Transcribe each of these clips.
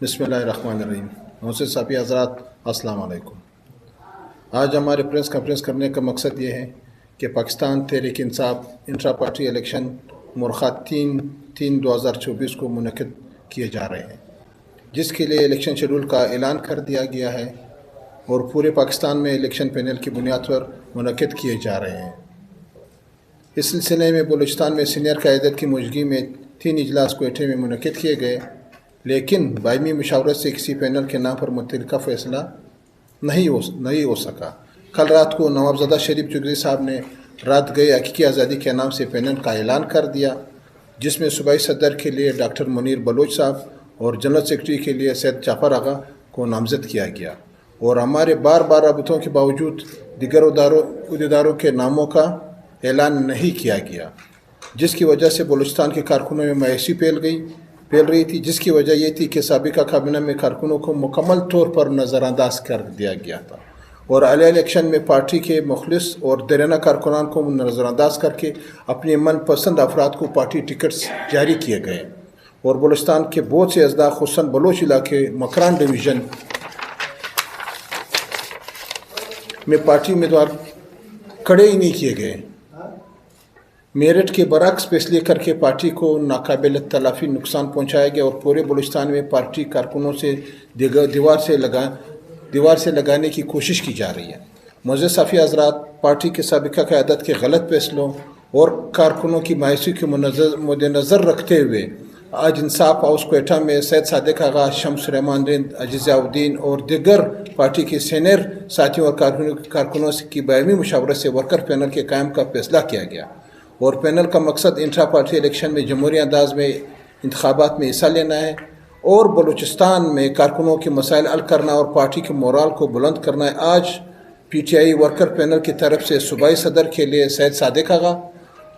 بسم اللہ الرحمن الرحیم۔ محسن صافی حضرات السلام علیکم۔ آج ہمارے پریس کانفرنس کرنے کا مقصد یہ ہے کہ Pakistan Tehreek Insaf intra party election مرخہ 3/3/2024 کو منعقد کیے جا رہے ہیں، جس کے لیے الیکشن شیڈول کا اعلان کر دیا گیا ہے اور پورے پاکستان میں الیکشن پینل کی بنیاد پر منعقد کیے جا رہے ہیں۔ اس سلسلے میں بلوچستان میں سینئر قیادت کی موجودگی میں 3 اجلاس کوئٹہ میں منعقد کیے گئے، لیکن باہمی مشاورت سے کسی پینل کے نام پر متعلقہ فیصلہ نہیں ہو سکا۔ کل رات کو نوابزادہ شریف چودھری صاحب نے رات گئے حقیقی آزادی کے نام سے پینل کا اعلان کر دیا، جس میں صوبائی صدر کے لیے ڈاکٹر منیر بلوچ صاحب اور جنرل سیکرٹری کے لیے سید جعفر آغا کو نامزد کیا گیا، اور ہمارے بار رابطوں کے باوجود دیگر عہدیداروں کے ناموں کا اعلان نہیں کیا گیا، جس کی وجہ سے بلوچستان کے کارکنوں میں مایوسی پھیل رہی تھی، جس کی وجہ یہ تھی کہ سابقہ کابینہ میں کارکنوں کو مکمل طور پر نظر انداز کر دیا گیا تھا، اور اعلی الیکشن میں پارٹی کے مخلص اور دیرینہ کارکنان کو نظر انداز کر کے اپنے من پسند افراد کو پارٹی ٹکٹس جاری کیے گئے، اور بلوچستان کے بہت سے اضلاع خصوصاً بلوچ علاقے مکران ڈویژن میں پارٹی امیدوار کھڑے ہی نہیں کیے گئے۔ میرٹ کے برعکس فیصلے کر کے پارٹی کو ناقابل تلافی نقصان پہنچایا گیا، اور پورے بلوچستان میں پارٹی کارکنوں سے دیوار سے لگانے کی کوشش کی جا رہی ہے۔ محسن صافی حضرات، پارٹی کے سابقہ قیادت کے غلط فیصلوں اور کارکنوں کی مایوسی کے مد نظر رکھتے ہوئے آج انصاف ہاؤس کوئٹہ میں سید صادق آغا، شمس سلیمان رند، عزیز الدین اور دیگر پارٹی کے سینئر ساتھیوں اور کارکنوں کی باہمی مشاورت سے ورکر پینل کے قیام کا فیصلہ کیا گیا، اور پینل کا مقصد انٹرا پارٹی الیکشن میں جمہوری انداز میں انتخابات میں حصہ لینا ہے اور بلوچستان میں کارکنوں کے مسائل حل کرنا اور پارٹی کے مورال کو بلند کرنا ہے۔ آج P T I worker panel کی طرف سے صوبائی صدر کے لیے سید صادق آغا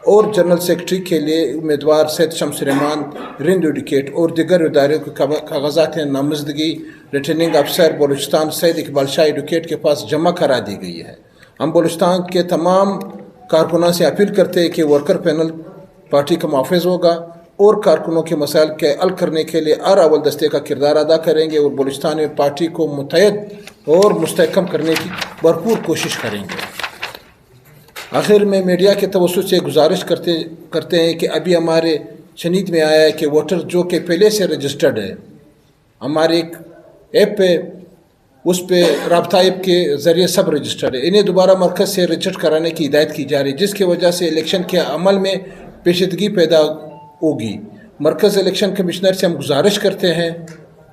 اور جنرل سیکرٹری کے لیے امیدوار سید شمس سلیمان رند ایڈوکیٹ اور دیگر اداروں کے کاغذات نامزدگی ریٹرننگ افسر بلوچستان سید اقبال شاہ ایڈوکیٹ کے پاس جمع کرا دی گئی ہے۔ ہم بلوچستان کے تمام کارکنوں سے اپیل کرتے ہیں کہ ورکر پینل پارٹی کا محافظ ہوگا اور کارکنوں کے مسائل کے حل کرنے کے لیے ہر اول دستے کا کردار ادا کریں گے، اور بلوچستان میں پارٹی کو متحد اور مستحکم کرنے کی بھرپور کوشش کریں گے۔ آخر میں میڈیا کے توسط سے گزارش کرتے ہیں کہ ابھی ہمارے شنید میں آیا ہے کہ ووٹر جو کہ پہلے سے رجسٹرڈ ہے ہمارے ایک ایپ پہ، اس پہ رابطہ ایپ کے ذریعے سب رجسٹرڈ ہے، انہیں دوبارہ مرکز سے رجسٹر کرانے کی ہدایت کی جا رہی ہے، جس کی وجہ سے الیکشن کے عمل میں پیچیدگی پیدا ہوگی۔ مرکز الیکشن کمشنر سے ہم گزارش کرتے ہیں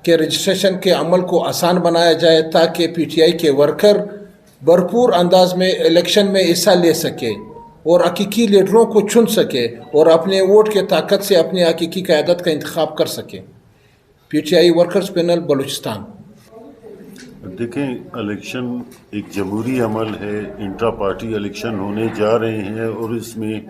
کہ رجسٹریشن کے عمل کو آسان بنایا جائے تاکہ پی ٹی آئی کے ورکر بھرپور انداز میں الیکشن میں حصہ لے سکے اور حقیقی لیڈروں کو چن سکے اور اپنے ووٹ کے طاقت سے اپنے حقیقی قیادت کا انتخاب کر سکے۔ P T I workers panel Balochistan. دیکھیں، الیکشن ایک جمہوری عمل ہے، انٹرا پارٹی الیکشن ہونے جا رہے ہیں، اور اس میں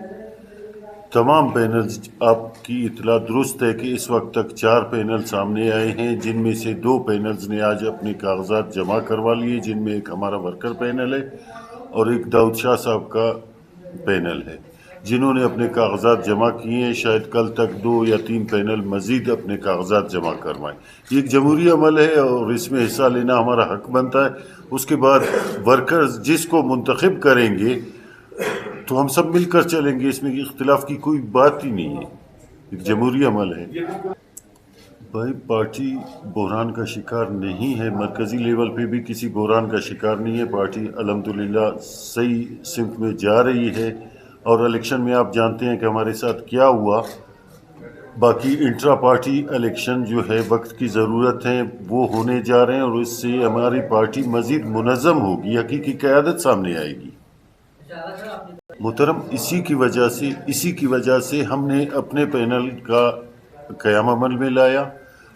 تمام پینلز، آپ کی اطلاع درست ہے کہ اس وقت تک 4 پینل سامنے آئے ہیں، جن میں سے 2 پینلز نے آج اپنے کاغذات جمع کروا لیے، جن میں ایک ہمارا ورکر پینل ہے اور ایک داؤد شاہ صاحب کا پینل ہے، جنہوں نے اپنے کاغذات جمع کیے ہیں۔ شاید کل تک 2 یا 3 پینل مزید اپنے کاغذات جمع کروائیں۔ یہ ایک جمہوری عمل ہے اور اس میں حصہ لینا ہمارا حق بنتا ہے۔ اس کے بعد ورکرز جس کو منتخب کریں گے تو ہم سب مل کر چلیں گے، اس میں اختلاف کی کوئی بات ہی نہیں ہے، ایک جمہوری عمل ہے۔ بھائی، پارٹی بحران کا شکار نہیں ہے، مرکزی لیول پہ بھی کسی بحران کا شکار نہیں ہے۔ پارٹی الحمدللہ صحیح سمت میں جا رہی ہے، اور الیکشن میں آپ جانتے ہیں کہ ہمارے ساتھ کیا ہوا۔ باقی انٹرا پارٹی الیکشن جو ہے وقت کی ضرورت ہے، وہ ہونے جا رہے ہیں، اور اس سے ہماری پارٹی مزید منظم ہوگی، حقیقی قیادت سامنے آئے گی۔ محترم، اسی کی وجہ سے ہم نے اپنے پینل کا قیام عمل میں لایا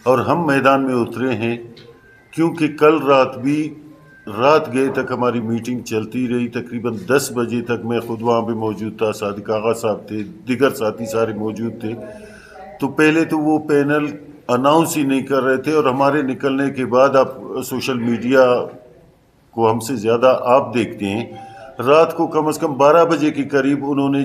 اور ہم میدان میں اترے ہیں، کیونکہ کل رات گئے تک ہماری میٹنگ چلتی رہی، تقریباً 10 بجے تک میں خود وہاں پہ موجود تھا، صادق آغا صاحب تھے، دیگر ساتھی سارے موجود تھے۔ تو پہلے تو وہ پینل اناؤنس ہی نہیں کر رہے تھے، اور ہمارے نکلنے کے بعد آپ سوشل میڈیا کو ہم سے زیادہ آپ دیکھتے ہیں، رات کو کم از کم 12 بجے کے قریب انہوں نے